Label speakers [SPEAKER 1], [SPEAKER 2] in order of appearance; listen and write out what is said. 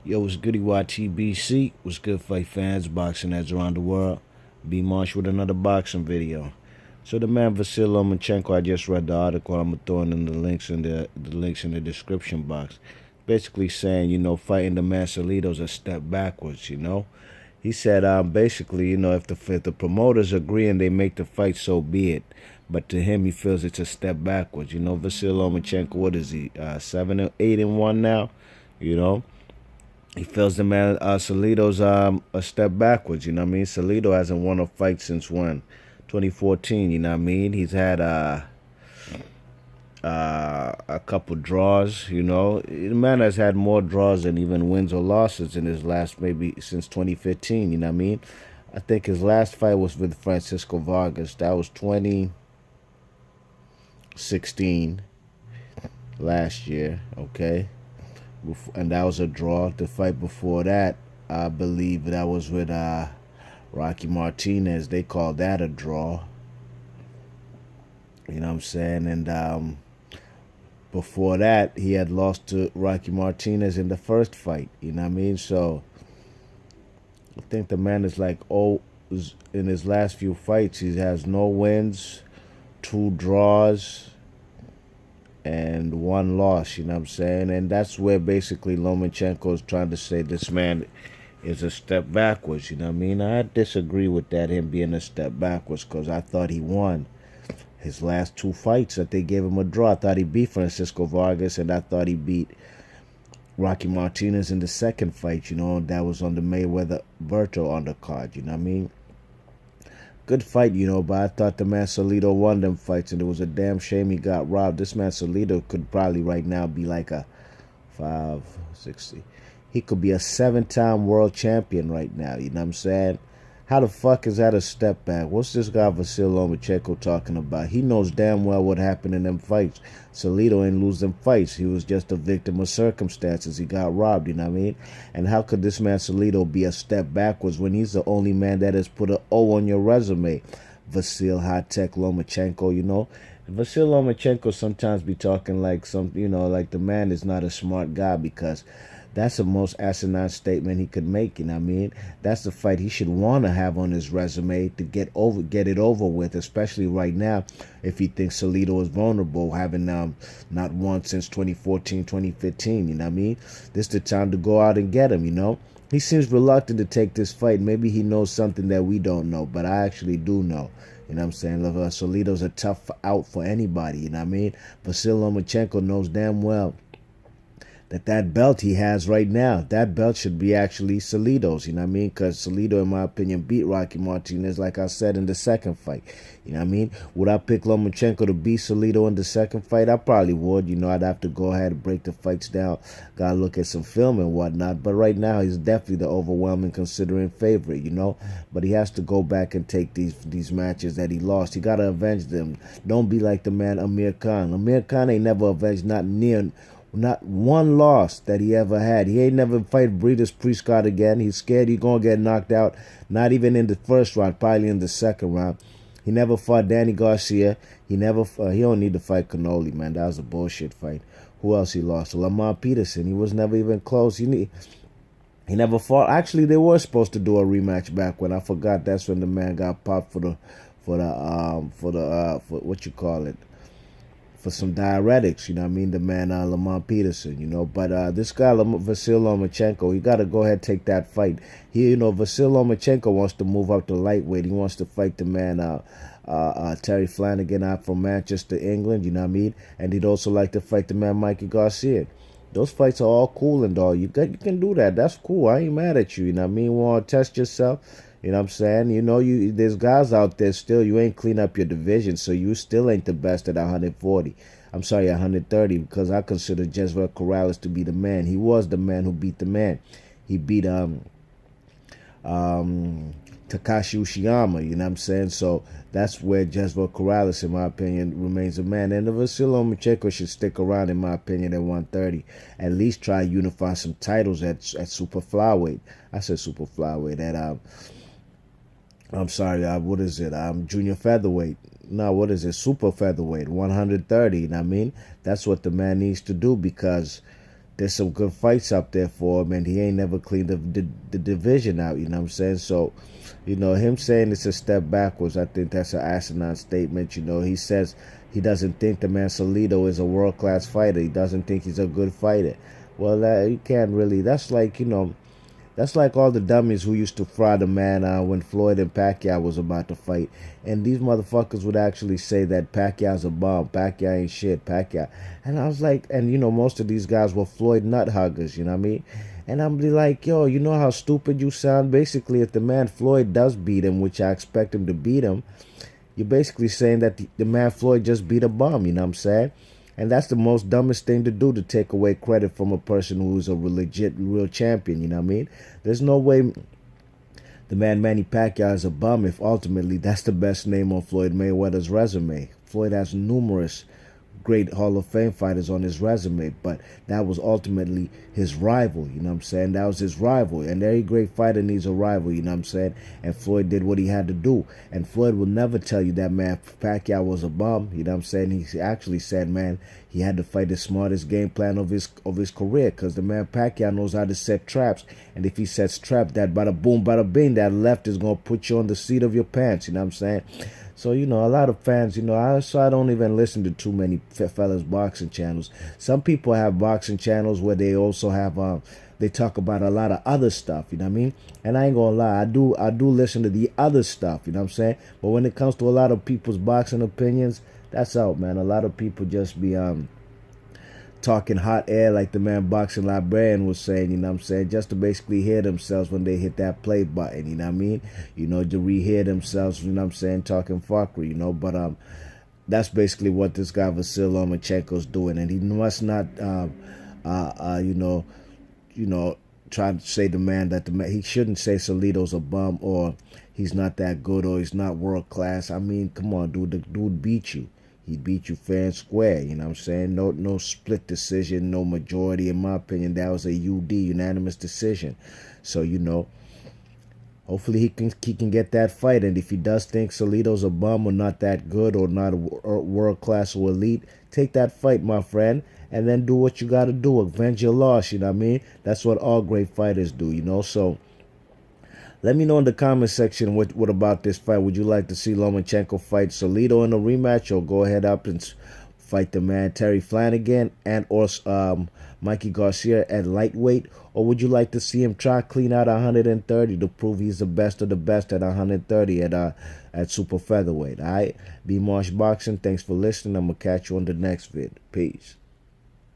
[SPEAKER 1] Yo, what's goody YTBC? What's good, fight fans, boxing heads around the world? B Marsh with another boxing video. So the man Vasyl Lomachenko, I just read the article. I'm throwing in the description box. Basically saying, fighting the man Salido's a step backwards. He said, basically, if the promoters agree and they make the fight, so be it. But to him, he feels it's a step backwards. Vasyl Lomachenko, what is he? 7-8-1 now. You know. He feels the man Salido's a step backwards. You know what I mean? Salido hasn't won a fight since when? 2014. You know what I mean? He's had a couple draws. The man has had more draws than even wins or losses in his last, maybe since 2015. You know what I mean? I think his last fight was with Francisco Vargas. That was 2016, last year. Okay. And that was a draw. The fight before that, I believe that was with Rocky Martinez. They called that a draw. You know what I'm saying? And before that, he had lost to Rocky Martinez in the first fight. You know what I mean? So I think the man is like, in his last few fights, he has no wins, 2 draws, and 1 loss, you know what I'm saying? And that's where basically Lomachenko is trying to say this man is a step backwards, you know what I mean? I disagree with that, him being a step backwards, because I thought he won his last 2 fights that they gave him a draw. I thought he beat Francisco Vargas, and I thought he beat Rocky Martinez in the second fight, that was on the Mayweather-Berto undercard, you know what I mean? Good fight, but I thought the man Salido won them fights, and it was a damn shame he got robbed. This man Salido could probably right now be like a 560. He could be a 7-time world champion right now, you know what I'm saying? How the fuck is that a step back? What's this guy Vasyl Lomachenko talking about? He knows damn well what happened in them fights. Salido ain't lose them fights. He was just a victim of circumstances. He got robbed, you know what I mean? And how could this man Salido be a step backwards when he's the only man that has put an O on your resume? Vasyl High-Tech Lomachenko, Vasyl Lomachenko sometimes be talking like like the man is not a smart guy, because that's the most asinine statement he could make, you know what I mean? That's the fight he should want to have on his resume to get it over with, especially right now if he thinks Salido is vulnerable, having not won since 2014, 2015, you know what I mean? This is the time to go out and get him, He seems reluctant to take this fight. Maybe he knows something that we don't know, but I actually do know. You know what I'm saying? Salido's a tough out for anybody, you know what I mean? Vasyl Lomachenko knows damn well that belt he has right now, that belt should be actually Salido's, you know what I mean? Because Salido, in my opinion, beat Rocky Martinez, like I said, in the second fight. You know what I mean? Would I pick Lomachenko to beat Salido in the second fight? I probably would. I'd have to go ahead and break the fights down. Gotta look at some film and whatnot. But right now, he's definitely the overwhelming considering favorite, But he has to go back and take these matches that he lost. He gotta avenge them. Don't be like the man Amir Khan. Amir Khan ain't never avenged not one loss that he ever had. He ain't never fight Breeders' Prescott again. He's scared he's going to get knocked out. Not even in the first round, probably in the second round. He never fought Danny Garcia. He don't need to fight Cannoli, man. That was a bullshit fight. Who else he lost? Lamar Peterson. He was never even close. He never fought. Actually, they were supposed to do a rematch back when. I forgot that's when the man got popped for what you call it, for some diuretics, you know what I mean? The man Lamar Peterson, But this guy Vasyl Lomachenko, he got to go ahead and take that fight. Vasyl Lomachenko wants to move up to lightweight. He wants to fight the man Terry Flanagan out from Manchester, England, you know what I mean? And he'd also like to fight the man Mikey Garcia. Those fights are all cool and all. You can do that. That's cool. I ain't mad at you, you know what I mean? You want to test yourself? You know what I'm saying? There's guys out there still, you ain't clean up your division, so you still ain't the best at 140. I'm sorry, 130, because I consider Jezreel Corrales to be the man. He was the man who beat the man. He beat Takashi Ushiyama, you know what I'm saying? So that's where Jezreel Corrales, in my opinion, remains a man. And the Vasyl Lomachenko should stick around, in my opinion, at 130. At least try to unify some titles at super flyweight. I said super flyweight. I'm sorry, what is it? Junior featherweight. No, what is it? Super featherweight, 130. You know what I mean? That's what the man needs to do, because there's some good fights up there for him, and he ain't never cleaned the division out. You know what I'm saying? So, him saying it's a step backwards, I think that's an asinine statement. He says he doesn't think the man Salido is a world class fighter. He doesn't think he's a good fighter. Well, you can't really. That's like all the dummies who used to fry the man when Floyd and Pacquiao was about to fight. And these motherfuckers would actually say that Pacquiao's a bum. Pacquiao ain't shit. Pacquiao. And I was like, and most of these guys were Floyd nut huggers, you know what I mean? And I'm like, yo, you know how stupid you sound? Basically, if the man Floyd does beat him, which I expect him to beat him, you're basically saying that the man Floyd just beat a bum, you know what I'm saying? And that's the most dumbest thing to do, to take away credit from a person who's a legit, real champion, you know what I mean? There's no way the man Manny Pacquiao is a bum if ultimately that's the best name on Floyd Mayweather's resume. Floyd has numerous great Hall of Fame fighters on his resume, but that was ultimately his rival, you know what I'm saying? That was his rival, and every great fighter needs a rival, you know what I'm saying? And Floyd did what he had to do, and Floyd will never tell you that man Pacquiao was a bum, you know what I'm saying? He actually said, man, he had to fight the smartest game plan of his career, because the man Pacquiao knows how to set traps, and if he sets traps, that bada boom, bada bing, that left is going to put you on the seat of your pants, you know what I'm saying? So, a lot of fans, I don't even listen to too many fellas boxing channels. Some people have boxing channels where they also have, they talk about a lot of other stuff, you know what I mean? And I ain't gonna lie, I do listen to the other stuff, you know what I'm saying? But when it comes to a lot of people's boxing opinions, that's out, man. A lot of people just be, talking hot air like the man Boxing Librarian was saying, you know what I'm saying, just to basically hear themselves when they hit that play button, you know what I mean? To rehear themselves, you know what I'm saying, talking fuckery, but that's basically what this guy Vasyl Lomachenko's doing, and he must not try to say the man that he shouldn't say Salido's a bum or he's not that good or he's not world class. I mean, come on, dude, the dude beat you. He beat you fair and square, you know what I'm saying? No split decision, no majority. In my opinion, that was a unanimous decision. So, hopefully he can get that fight. And if he does think Salido's a bum or not that good or not a world class or elite, take that fight, my friend, and then do what you got to do. Avenge your loss, you know what I mean? That's what all great fighters do. So let me know in the comment section what about this fight. Would you like to see Lomachenko fight Salido in a rematch, or go ahead up and fight the man Terry Flanagan and or Mikey Garcia at lightweight? Or would you like to see him try clean out 130 to prove he's the best of the best at 130 at super featherweight? All right, B Marsh Boxing. Thanks for listening. I'm gonna catch you on the next vid. Peace.